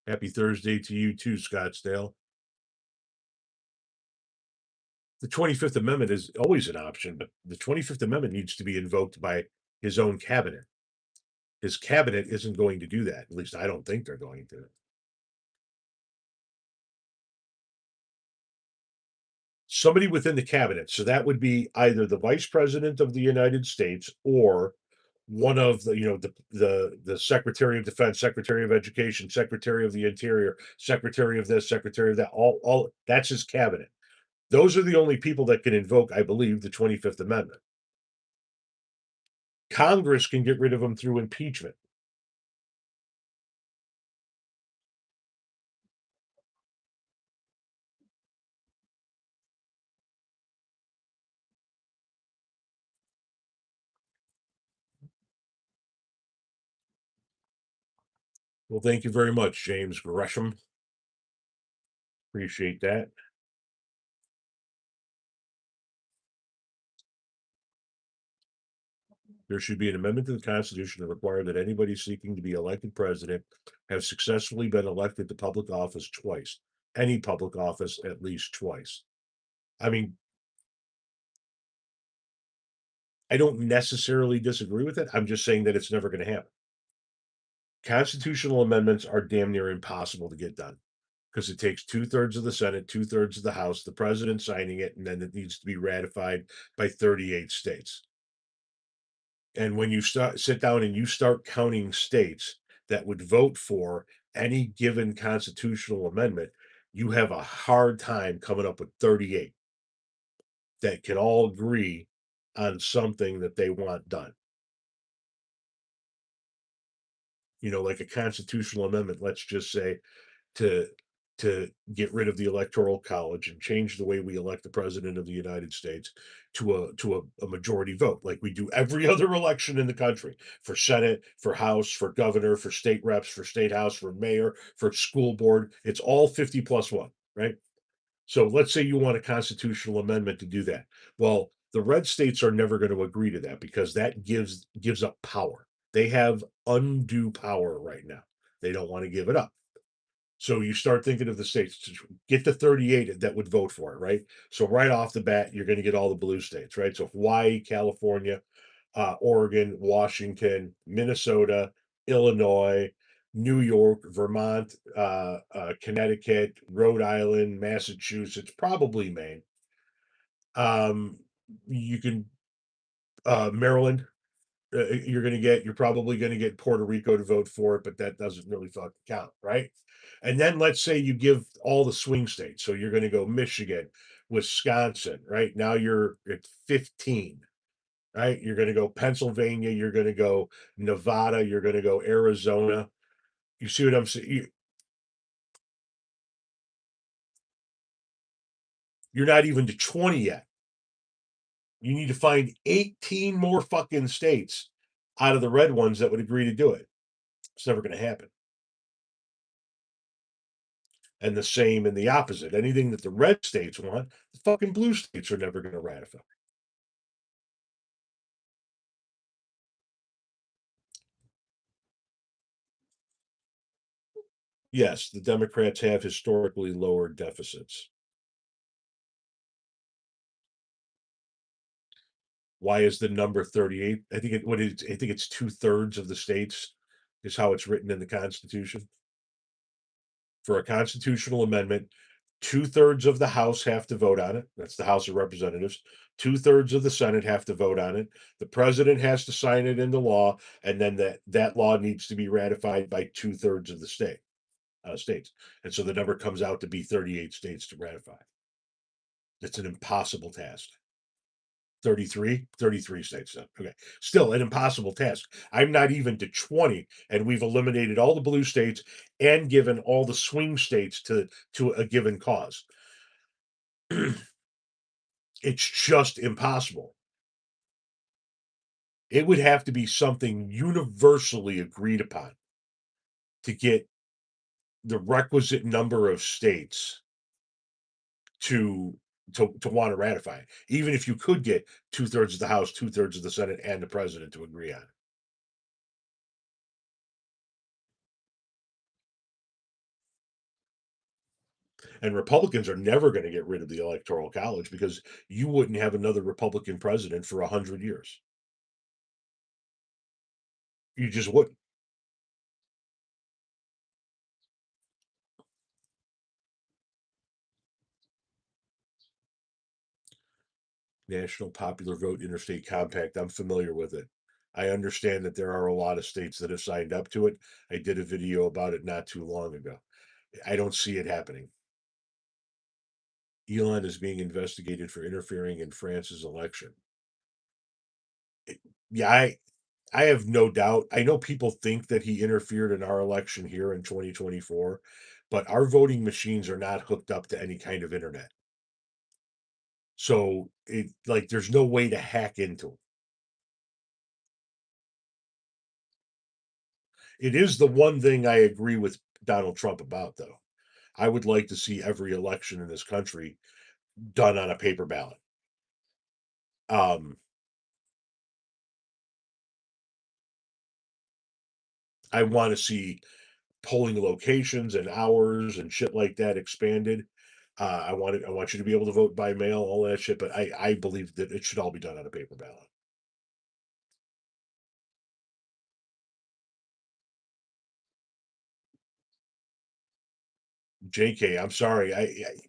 Happy Thursday to you too, Scottsdale. the 25th Amendment is always an option, but the 25th Amendment needs to be invoked by his own cabinet. His cabinet isn't going to do that. At least I don't think they're going to. Somebody within the cabinet. So that would be either the vice president of the United States or one of the, the secretary of defense, secretary of education, secretary of the interior, secretary of this, secretary of that. All that's his cabinet. Those are the only people that can invoke, I believe, the 25th Amendment. Congress can get rid of them through impeachment. Well, thank you very much, James Gresham. Appreciate that. There should be an amendment to the Constitution to require that anybody seeking to be elected president have successfully been elected to public office twice, any public office at least twice. I mean, I don't necessarily disagree with it. I'm just saying that it's never going to happen. Constitutional amendments are damn near impossible to get done because it takes 2/3 of the Senate, 2/3 of the House, the president signing it, and then it needs to be ratified by 38 states. And when you sit down and you start counting states that would vote for any given constitutional amendment, you have a hard time coming up with 38 that can all agree on something that they want done. Like a constitutional amendment, let's just say to get rid of the electoral college and change the way we elect the president of the United States to a majority vote, like we do every other election in the country, for Senate, for House, for governor, for state reps, for state house, for mayor, for school board. It's all 50 plus one, right? So let's say you want a constitutional amendment to do that. Well, the red states are never going to agree to that because that gives up power. They have undue power right now. They don't want to give it up. So you start thinking of the states, get the 38 that would vote for it, right? So right off the bat, you're going to get all the blue states, right? So Hawaii, California, Oregon, Washington, Minnesota, Illinois, New York, Vermont, Connecticut, Rhode Island, Massachusetts, probably Maine. You can Maryland. You're probably going to get Puerto Rico to vote for it, but that doesn't really fucking count, right? And then let's say you give all the swing states. So you're going to go Michigan, Wisconsin, right? Now you're at 15, right? You're going to go Pennsylvania, you're going to go Nevada, you're going to go Arizona. You see what I'm saying? You're not even to 20 yet. You need to find 18 more fucking states out of the red ones that would agree to do it. It's never going to happen. And the same in the opposite. Anything that the red states want, the fucking blue states are never going to ratify. Yes, the Democrats have historically lowered deficits. Why is the number 38? I think it's 2/3 of the states is how it's written in the Constitution. For a constitutional amendment, 2/3 of the House have to vote on it. That's the House of Representatives. 2/3 of the Senate have to vote on it. The president has to sign it into law, and then that law needs to be ratified by 2/3 of the states. And so the number comes out to be 38 states to ratify. It's an impossible task. 33 states then. Okay. Still an impossible task. I'm not even to 20, and we've eliminated all the blue states and given all the swing states to a given cause. It's just impossible. It would have to be something universally agreed upon to get the requisite number of states to to want to ratify it. Even if you could get 2/3 of the House, 2/3 of the Senate, and the president to agree on it. And Republicans are never going to get rid of the Electoral College because you wouldn't have another Republican president for 100 years. You just wouldn't. National Popular Vote Interstate Compact. I'm familiar with it. I understand that there are a lot of states that have signed up to it. I did a video about it not too long ago. I don't see it happening. Elon is being investigated for interfering in France's election. Yeah, I have no doubt. I know people think that he interfered in our election here in 2024, but our voting machines are not hooked up to any kind of internet. So it like there's no way to hack into them. It is the one thing I agree with Donald Trump about, though. I would like to see every election in this country done on a paper ballot. Um, I want to see polling locations and hours and shit like that expanded. I want you to be able to vote by mail, all that shit. But I believe that it should all be done on a paper ballot. JK, I'm sorry.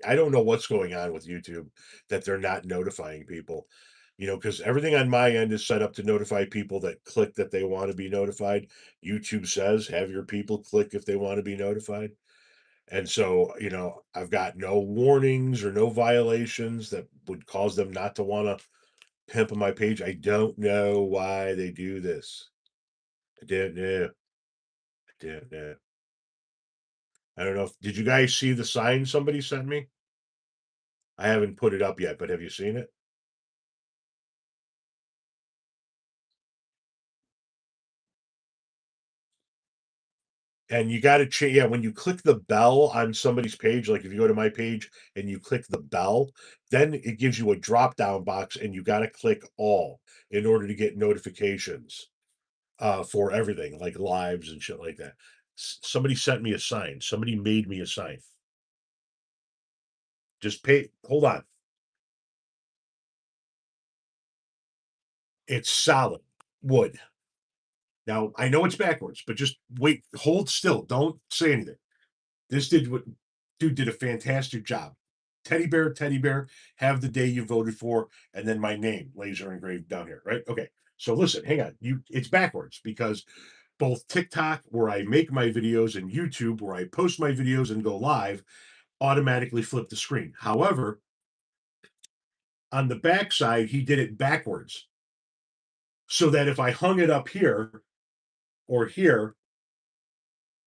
I don't know what's going on with YouTube that they're not notifying people. Because everything on my end is set up to notify people that click that they want to be notified. YouTube says have your people click if they want to be notified. And so, I've got no warnings or no violations that would cause them not to want to pimp on my page. I don't know why they do this. I don't know. I don't know. I don't know. Did you guys see the sign somebody sent me? I haven't put it up yet, but have you seen it? And you got to change. Yeah, when you click the bell on somebody's page, like if you go to my page and you click the bell, then it gives you a drop down box, and you got to click all in order to get notifications for everything, like lives and shit like that. Somebody sent me a sign. Somebody made me a sign. Just pay. Hold on. It's solid wood. Now I know it's backwards, but just wait. Hold still. Don't say anything. This dude did a fantastic job. Teddy bear, have the day you voted for, and then my name laser engraved down here, right? Okay. So listen, hang on. It's backwards because both TikTok, where I make my videos, and YouTube, where I post my videos and go live, automatically flip the screen. However, on the backside, he did it backwards. So that if I hung it up here or here,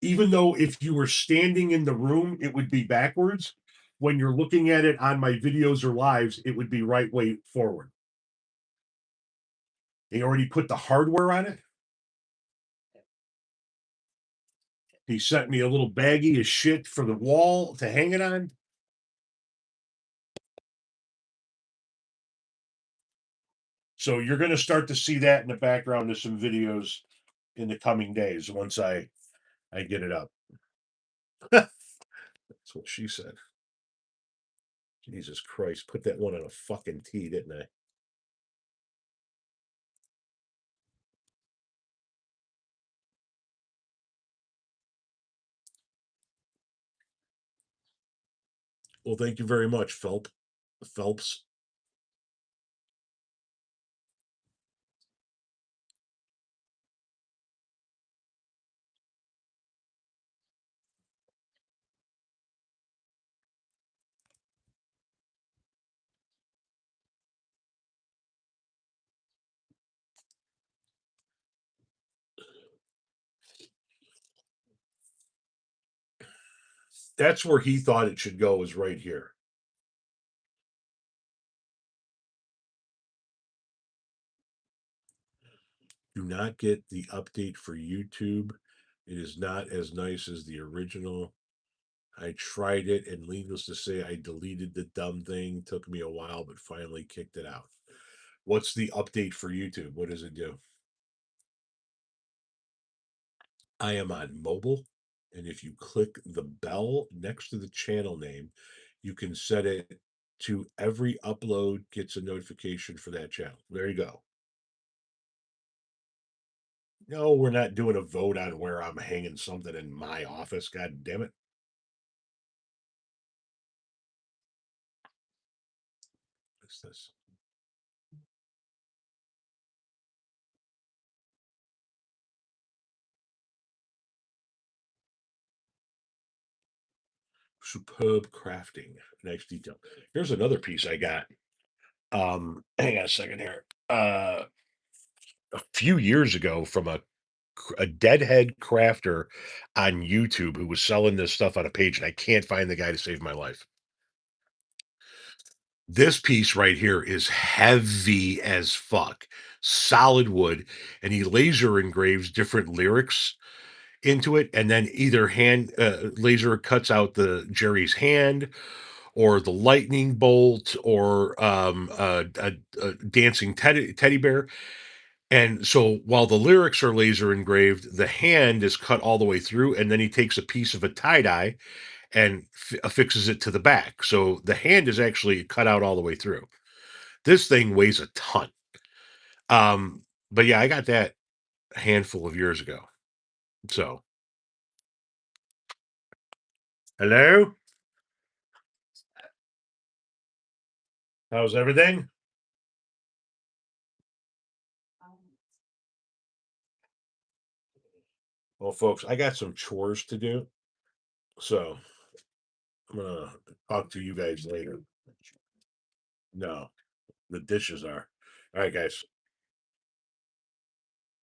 even though if you were standing in the room, it would be backwards. When you're looking at it on my videos or lives, it would be right way forward. They already put the hardware on it. He sent me a little baggie of shit for the wall to hang it on. So you're going to start to see that in the background of some videos in the coming days once I get it up. That's what she said. Jesus Christ, put that one on a fucking tee, didn't I? Well, thank you very much, Phelps. That's where he thought it should go, is right here. Do not get the update for YouTube. It is not as nice as the original. I tried it, and needless to say, I deleted the dumb thing. Took me a while, but finally kicked it out. What's the update for YouTube? What does it do? I am on mobile. And if you click the bell next to the channel name, you can set it to every upload gets a notification for that channel. There you go. No, we're not doing a vote on where I'm hanging something in my office. God damn it. What's this? Superb crafting. Nice detail. Here's another piece I got. Hang on a second here. A few years ago from a deadhead crafter on YouTube who was selling this stuff on a page, and I can't find the guy to save my life. This piece right here is heavy as fuck, solid wood, and he laser engraves different lyrics into it, and then either hand laser cuts out the Jerry's hand or the lightning bolt or a dancing teddy bear. And so while the lyrics are laser engraved, the hand is cut all the way through, and then he takes a piece of a tie dye and affixes it to the back. So the hand is actually cut out all the way through. This thing weighs a ton. Um, but yeah, I got that a handful of years ago. So, hello, how's everything? Well, folks, I got some chores to do, so I'm gonna talk to you guys later. No, the dishes are. All right, guys.